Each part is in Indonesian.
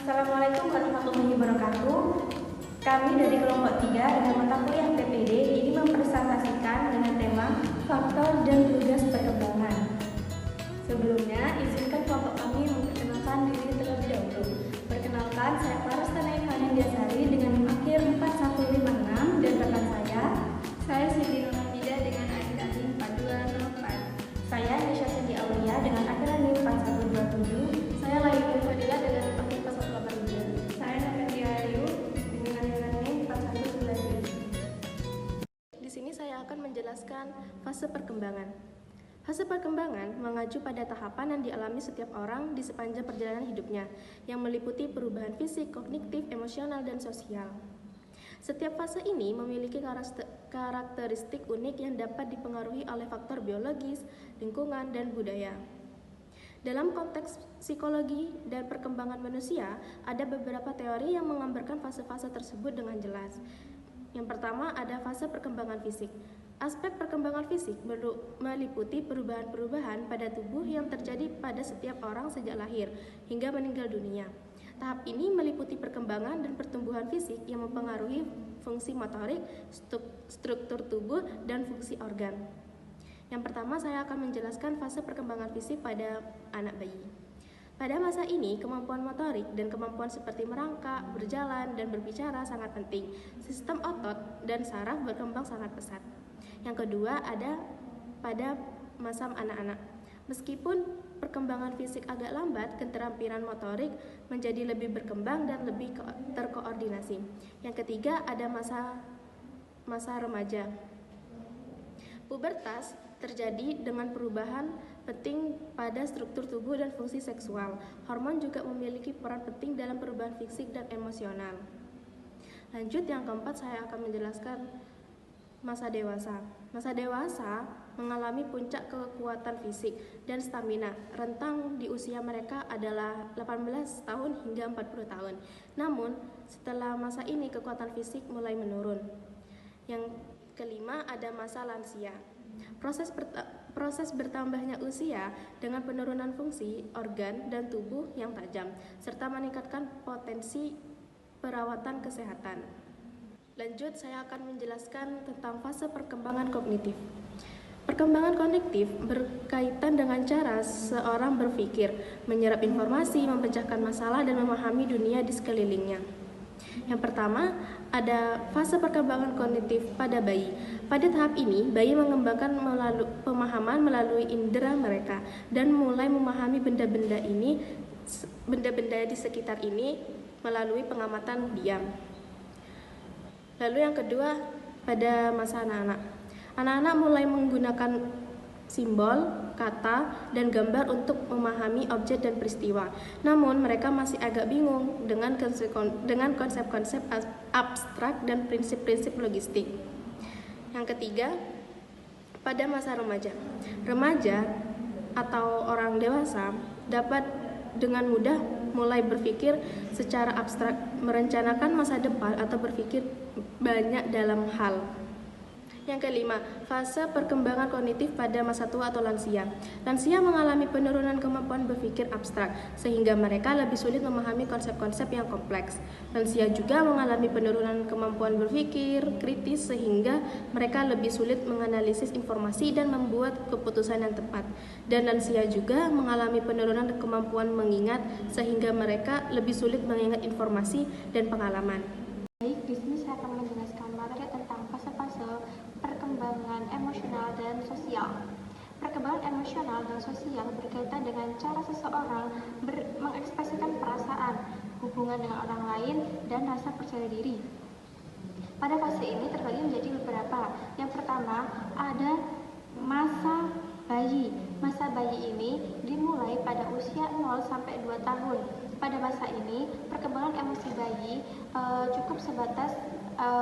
Assalamualaikum warahmatullahi wabarakatuh. Kami dari kelompok 3 dengan mata kuliah PPD ini mempresentasikan dengan tema faktor dan tugas perkembangan. Sebelumnya, izinkan kelompok kami memperkenalkan diri terlebih dahulu. Perkenalkan, saya Clarastana Ivanendiasari dengan akhir 4156 dan rekan saya Siti Nurhamidah dengan akhir 4204. Saya Nisha Siti Aulia dengan akhir 4127. Saya Laila Fadila dengan akhir 4182. Saya Nadia Ayu dengan akhir 4197. Di sini saya akan menjelaskan fase perkembangan. Fase perkembangan mengacu pada tahapan yang dialami setiap orang di sepanjang perjalanan hidupnya, yang meliputi perubahan fisik, kognitif, emosional, dan sosial. Setiap fase ini memiliki karakteristik unik yang dapat dipengaruhi oleh faktor biologis, lingkungan, dan budaya. Dalam konteks psikologi dan perkembangan manusia, ada beberapa teori yang menggambarkan fase-fase tersebut dengan jelas. Yang pertama ada fase perkembangan fisik. Aspek perkembangan fisik meliputi perubahan-perubahan pada tubuh yang terjadi pada setiap orang sejak lahir hingga meninggal dunia. Tahap ini meliputi perkembangan dan pertumbuhan fisik yang mempengaruhi fungsi motorik, struktur tubuh, dan fungsi organ. Yang pertama, saya akan menjelaskan fase perkembangan fisik pada anak bayi. Pada masa ini, kemampuan motorik dan kemampuan seperti merangkak, berjalan, dan berbicara sangat penting. Sistem otot dan saraf berkembang sangat pesat. Yang kedua, ada pada masa anak-anak. Meskipun perkembangan fisik agak lambat, keterampilan motorik menjadi lebih berkembang dan lebih terkoordinasi. Yang ketiga, ada masa remaja. Pubertas terjadi dengan perubahan penting pada struktur tubuh dan fungsi seksual. Hormon juga memiliki peran penting dalam perubahan fisik dan emosional. Lanjut, yang keempat saya akan menjelaskan masa dewasa. Masa dewasa mengalami puncak kekuatan fisik dan stamina. Rentang di usia mereka adalah 18 tahun hingga 40 tahun. Namun, setelah masa ini kekuatan fisik mulai menurun. Yang kelima ada masa lansia. Proses bertambahnya usia dengan penurunan fungsi organ dan tubuh yang tajam serta meningkatkan potensi perawatan kesehatan. Lanjut, saya akan menjelaskan tentang fase perkembangan kognitif. Perkembangan kognitif berkaitan dengan cara seorang berpikir, menyerap informasi, memecahkan masalah, dan memahami dunia di sekelilingnya. Yang pertama, ada fase perkembangan kognitif pada bayi. Pada tahap ini, bayi mengembangkan pemahaman melalui indera mereka dan mulai memahami benda-benda di sekitar ini melalui pengamatan diam. Lalu yang kedua, pada masa anak-anak. Anak-anak mulai menggunakan simbol, kata, dan gambar untuk memahami objek dan peristiwa. Namun, mereka masih agak bingung dengan konsep-konsep abstrak dan prinsip-prinsip logistik. Yang ketiga, pada masa remaja. Remaja atau orang dewasa dapat dengan mudah mulai berpikir secara abstrak, merencanakan masa depan, atau berpikir banyak dalam hal. Yang kelima, fase perkembangan kognitif pada masa tua atau lansia. Lansia mengalami penurunan kemampuan berpikir abstrak, sehingga mereka lebih sulit memahami konsep-konsep yang kompleks. Lansia juga mengalami penurunan kemampuan berpikir kritis, sehingga mereka lebih sulit menganalisis informasi dan membuat keputusan yang tepat. Dan lansia juga mengalami penurunan kemampuan mengingat, sehingga mereka lebih sulit mengingat informasi dan pengalaman. Baik, di sini saya akan menjelaskan materi tentang fase-fase perkembangan emosional dan sosial. Perkembangan emosional dan sosial berkaitan dengan cara seseorang mengekspresikan perasaan, hubungan dengan orang lain, dan rasa percaya diri. Pada fase ini terbagi menjadi beberapa. Yang pertama, ada masa bayi. Masa bayi ini dimulai pada usia 0 sampai 2 tahun. Pada masa ini, perkembangan emosi bayi cukup sebatas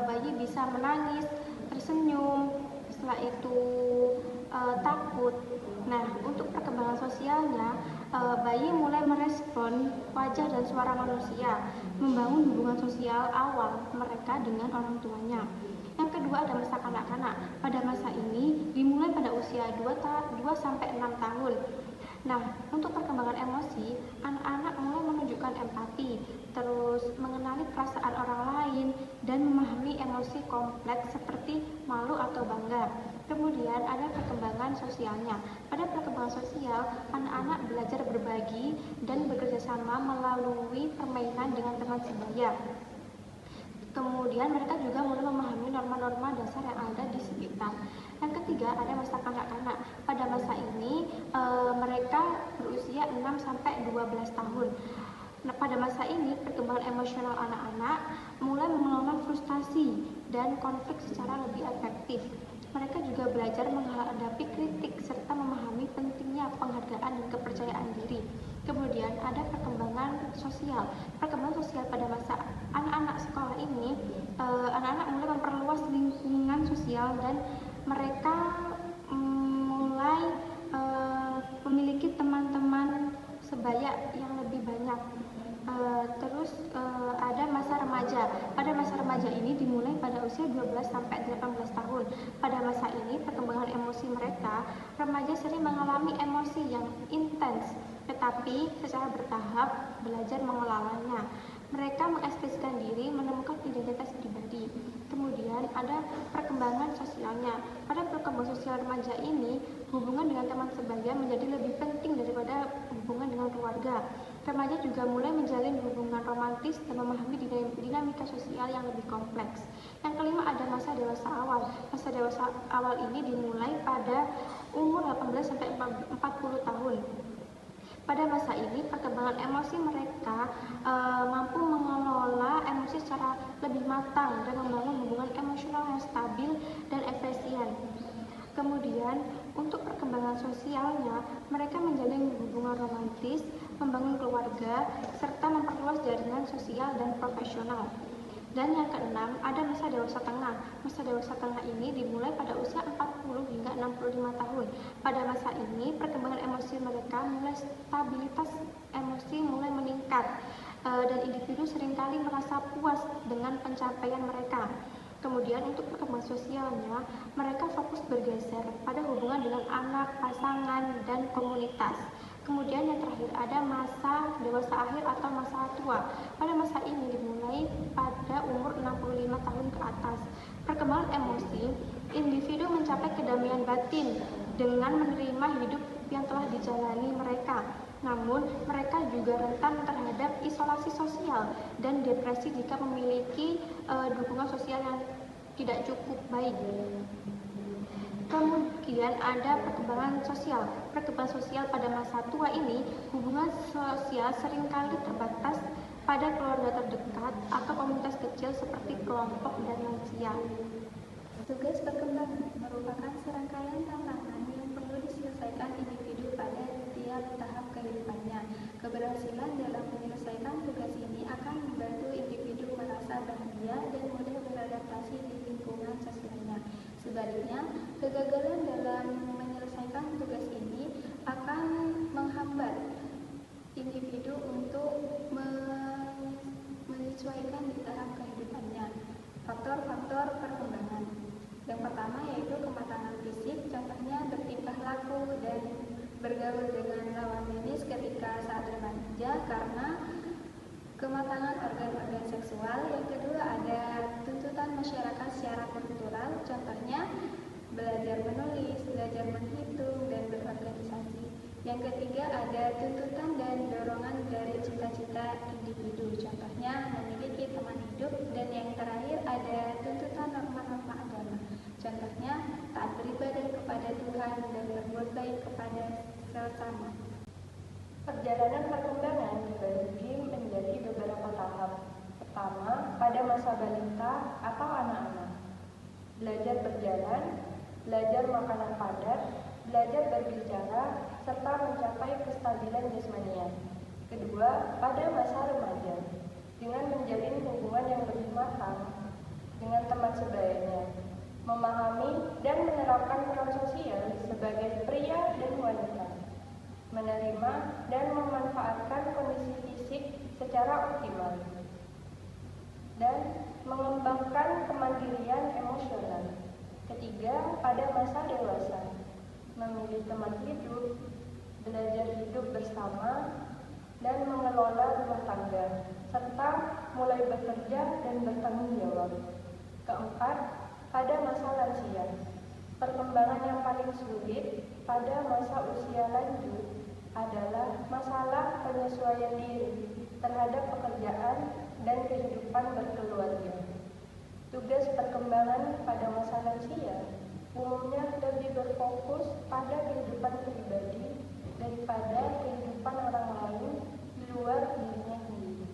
bayi bisa menangis, tersenyum, setelah itu takut. Nah, untuk perkembangan sosialnya, bayi mulai merespon wajah dan suara manusia, membangun hubungan sosial awal mereka dengan orang tuanya. Yang kedua ada masa kanak-kanak. Pada masa ini dimulai pada usia 2 sampai 6 tahun. Nah, untuk perkembangan emosi, anak-anak mulai menunjukkan empati, terus mengenali perasaan orang lain, dan memahami emosi kompleks seperti malu atau bangga. Kemudian ada perkembangan sosialnya. Pada perkembangan sosial, anak-anak belajar berbagi dan bekerja sama melalui permainan dengan teman sebaya. Kemudian mereka juga mulai memahami norma-norma dasar yang ada di sekitar. Yang ketiga ada masa kanak-kanak. Pada masa ini mereka berusia 6-12 tahun. Nah, pada masa ini perkembangan emosional anak-anak mulai mengelola frustasi dan konflik secara lebih efektif. Mereka juga belajar menghadapi kritik serta memahami pentingnya penghargaan dan kepercayaan diri. Kemudian ada perkembangan sosial. Perkembangan sosial pada masa anak-anak sekolah ini, anak-anak mulai memperluas lingkungan sosial dan mereka mulai memiliki teman-teman sebaya yang lebih banyak. Terus ada masa remaja. Pada masa remaja ini dimulai pada usia 12-18 tahun. Pada masa ini perkembangan emosi mereka, remaja sering mengalami emosi yang intens, tetapi secara bertahap belajar mengelolanya. Mereka mengekspresikan diri, menemukan identitas pribadi. Kemudian ada perkembangan sosialnya. Pada perkembangan sosial remaja ini, hubungan dengan teman sebaya menjadi lebih penting daripada hubungan dengan keluarga. Remaja juga mulai menjalin hubungan romantis dan memahami dinamika sosial yang lebih kompleks. Yang kelima ada masa dewasa awal. Masa dewasa awal ini dimulai pada umur 18-40 tahun. Pada masa ini, perkembangan emosi mereka mampu mengelola emosi secara lebih matang dan membangun hubungan emosional yang stabil dan efisien. Kemudian, untuk perkembangan sosialnya, mereka menjalin hubungan romantis, membangun keluarga, serta memperluas jaringan sosial dan profesional. Dan yang keenam, ada masa dewasa tengah. Masa dewasa tengah ini dimulai pada usia 40 hingga 65 tahun. Pada masa ini, perkembangan emosi mereka stabilitas emosi mulai meningkat, dan individu seringkali merasa puas dengan pencapaian mereka. Kemudian untuk perkembangan sosialnya, mereka fokus bergeser pada hubungan dengan anak, pasangan, dan komunitas. Kemudian yang terakhir ada masa dewasa akhir atau masa tua. Pada masa ini dimulai pada umur 65 tahun ke atas. Perkembangan emosi, individu mencapai kedamaian batin dengan menerima hidup yang telah dijalani mereka. Namun, mereka juga rentan terhadap isolasi sosial dan depresi jika memiliki dukungan sosial yang tidak cukup baik. Kemudian ada perkembangan sosial. Perkembangan sosial pada masa tua ini, hubungan sosial seringkali terbatas pada keluarga terdekat atau komunitas kecil seperti kelompok dan lansia. Tugas perkembangan merupakan serangkaian tantangan yang perlu diselesaikan individu pada tiap tahap kehidupannya. Keberhasilan dalam menyelesaikan tugas ini akan membantu individu merasa bahagia dan mudah beradaptasi di lingkungan sosialnya. Sebaliknya, kegagalan dalam menyelesaikan tugas ini akan menghambat individu untuk menyesuaikan di tahap kehidupannya. Faktor-faktor perkembangan. Yang pertama yaitu kematangan fisik, contohnya bertingkah laku dan bergaul dengan lawan jenis ketika saat remaja karena kematangan organ-organ seksual. Yang kedua ada tuntutan masyarakat secara kultural, contohnya belajar menulis, belajar menghitung, dan berorganisasi. Yang ketiga ada tuntutan dan dorongan dari cita-cita individu, contohnya memiliki teman hidup. Dan yang terakhir ada tuntutan norma-norma agama, contohnya taat beribadah kepada Tuhan dan berbuat baik kepada sesama. Perjalanan perkembangan dibagi menjadi beberapa tahap. Pertama, pada masa balita atau anak-anak, belajar berjalan, belajar makanan padat, belajar berbicara, serta mencapai kestabilan jasmania. Kedua, pada masa remaja, dengan menjalin hubungan yang lebih matang dengan teman sebayanya, memahami dan menerapkan peran sosial sebagai pria dan wanita, menerima dan memanfaatkan kondisi fisik secara optimal, dan mengembangkan kemandirian emosional. Ketiga, pada masa dewasa, memilih teman hidup, belajar hidup bersama, dan mengelola rumah tangga, serta mulai bekerja dan bertanggung jawab. Keempat, pada masa lansia, perkembangan yang paling sulit pada masa usia lanjut adalah masalah penyesuaian diri terhadap pekerjaan dan kehidupan berkeluarga. Tugas perkembangan pada masa lansia umumnya lebih berfokus pada kehidupan pribadi daripada kehidupan orang lain di luar dirinya sendiri.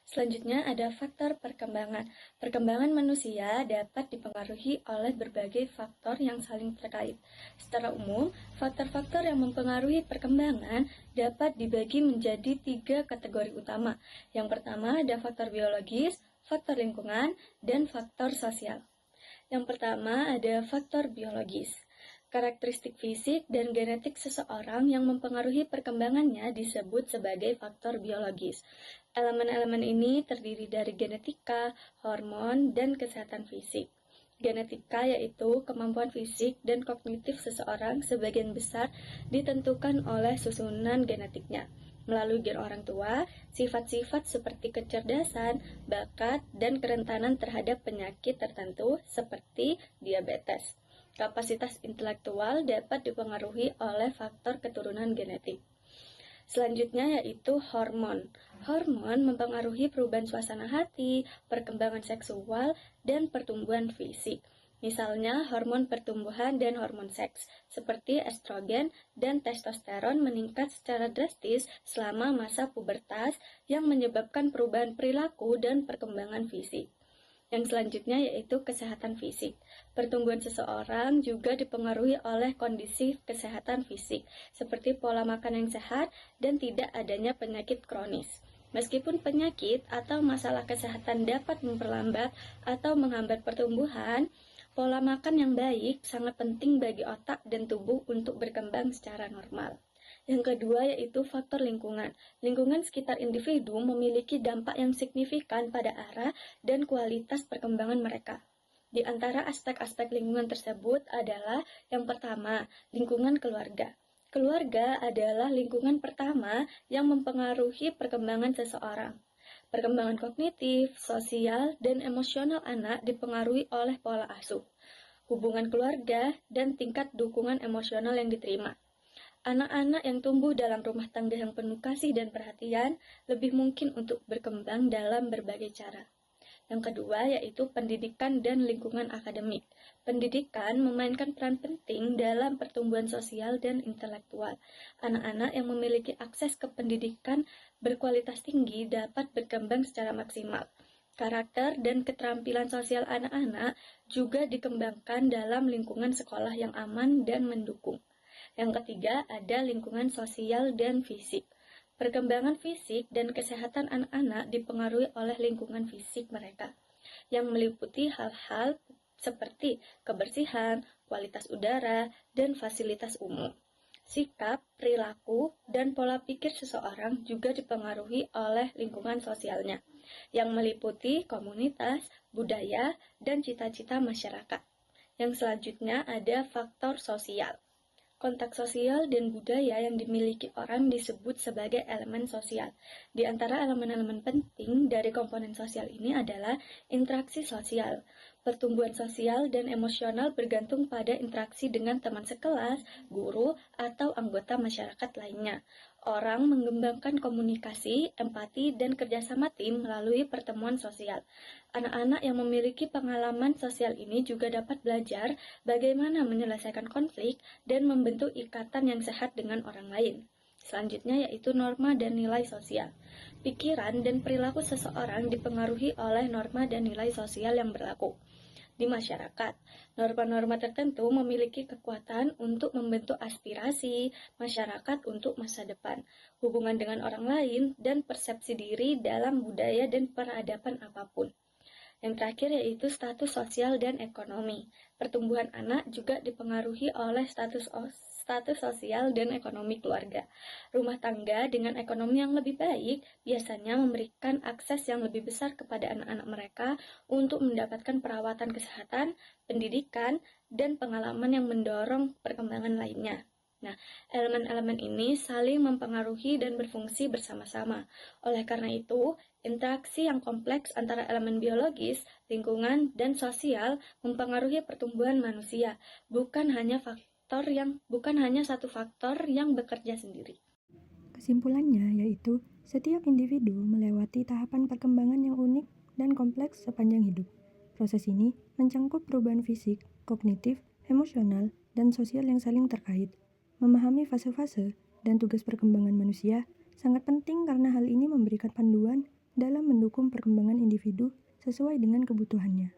Selanjutnya ada faktor perkembangan. Perkembangan manusia dapat dipengaruhi oleh berbagai faktor yang saling terkait. Secara umum, faktor-faktor yang mempengaruhi perkembangan dapat dibagi menjadi 3 kategori utama. Yang pertama ada faktor biologis, faktor lingkungan, dan faktor sosial. Yang pertama ada faktor biologis. Karakteristik fisik dan genetik seseorang yang mempengaruhi perkembangannya disebut sebagai faktor biologis. Elemen-elemen ini terdiri dari genetika, hormon, dan kesehatan fisik. Genetika yaitu kemampuan fisik dan kognitif seseorang sebagian besar ditentukan oleh susunan genetiknya. Melalui gen orang tua, sifat-sifat seperti kecerdasan, bakat, dan kerentanan terhadap penyakit tertentu seperti diabetes. Kapasitas intelektual dapat dipengaruhi oleh faktor keturunan genetik. Selanjutnya yaitu hormon. Hormon mempengaruhi perubahan suasana hati, perkembangan seksual, dan pertumbuhan fisik. Misalnya hormon pertumbuhan dan hormon seks, seperti estrogen dan testosteron meningkat secara drastis selama masa pubertas yang menyebabkan perubahan perilaku dan perkembangan fisik. Yang selanjutnya yaitu kesehatan fisik. Pertumbuhan seseorang juga dipengaruhi oleh kondisi kesehatan fisik, seperti pola makan yang sehat dan tidak adanya penyakit kronis. Meskipun penyakit atau masalah kesehatan dapat memperlambat atau menghambat pertumbuhan, pola makan yang baik sangat penting bagi otak dan tubuh untuk berkembang secara normal. Yang kedua yaitu faktor lingkungan. Lingkungan sekitar individu memiliki dampak yang signifikan pada arah dan kualitas perkembangan mereka. Di antara aspek-aspek lingkungan tersebut adalah yang pertama, lingkungan keluarga. Keluarga adalah lingkungan pertama yang mempengaruhi perkembangan seseorang. Perkembangan kognitif, sosial, dan emosional anak dipengaruhi oleh pola asuh, hubungan keluarga, dan tingkat dukungan emosional yang diterima. Anak-anak yang tumbuh dalam rumah tangga yang penuh kasih dan perhatian lebih mungkin untuk berkembang dalam berbagai cara. Yang kedua yaitu pendidikan dan lingkungan akademik. Pendidikan memainkan peran penting dalam pertumbuhan sosial dan intelektual. Anak-anak yang memiliki akses ke pendidikan berkualitas tinggi dapat berkembang secara maksimal. Karakter dan keterampilan sosial anak-anak juga dikembangkan dalam lingkungan sekolah yang aman dan mendukung. Yang ketiga ada lingkungan sosial dan fisik. Perkembangan fisik dan kesehatan anak-anak dipengaruhi oleh lingkungan fisik mereka, yang meliputi hal-hal seperti kebersihan, kualitas udara, dan fasilitas umum. Sikap, perilaku, dan pola pikir seseorang juga dipengaruhi oleh lingkungan sosialnya, yang meliputi komunitas, budaya, dan cita-cita masyarakat. Yang selanjutnya ada faktor sosial. Kontak sosial dan budaya yang dimiliki orang disebut sebagai elemen sosial. Di antara elemen-elemen penting dari komponen sosial ini adalah interaksi sosial. Pertumbuhan sosial dan emosional bergantung pada interaksi dengan teman sekelas, guru, atau anggota masyarakat lainnya. Orang mengembangkan komunikasi, empati, dan kerjasama tim melalui pertemuan sosial. Anak-anak yang memiliki pengalaman sosial ini juga dapat belajar bagaimana menyelesaikan konflik dan membentuk ikatan yang sehat dengan orang lain. Selanjutnya yaitu norma dan nilai sosial. Pikiran dan perilaku seseorang dipengaruhi oleh norma dan nilai sosial yang berlaku di masyarakat. Norma-norma tertentu memiliki kekuatan untuk membentuk aspirasi masyarakat untuk masa depan, hubungan dengan orang lain, dan persepsi diri dalam budaya dan peradaban apapun. Yang terakhir yaitu status sosial dan ekonomi. Pertumbuhan anak juga dipengaruhi oleh status sosial dan ekonomi keluarga. Rumah tangga dengan ekonomi yang lebih baik biasanya memberikan akses yang lebih besar kepada anak-anak mereka untuk mendapatkan perawatan kesehatan, pendidikan, dan pengalaman yang mendorong perkembangan lainnya. Nah, elemen-elemen ini saling mempengaruhi dan berfungsi bersama-sama. Oleh karena itu, interaksi yang kompleks antara elemen biologis, lingkungan, dan sosial mempengaruhi pertumbuhan manusia, bukan hanya satu faktor yang bekerja sendiri. Kesimpulannya yaitu, setiap individu melewati tahapan perkembangan yang unik dan kompleks sepanjang hidup. Proses ini mencangkup perubahan fisik, kognitif, emosional, dan sosial yang saling terkait. Memahami fase-fase dan tugas perkembangan manusia sangat penting karena hal ini memberikan panduan dalam mendukung perkembangan individu sesuai dengan kebutuhannya.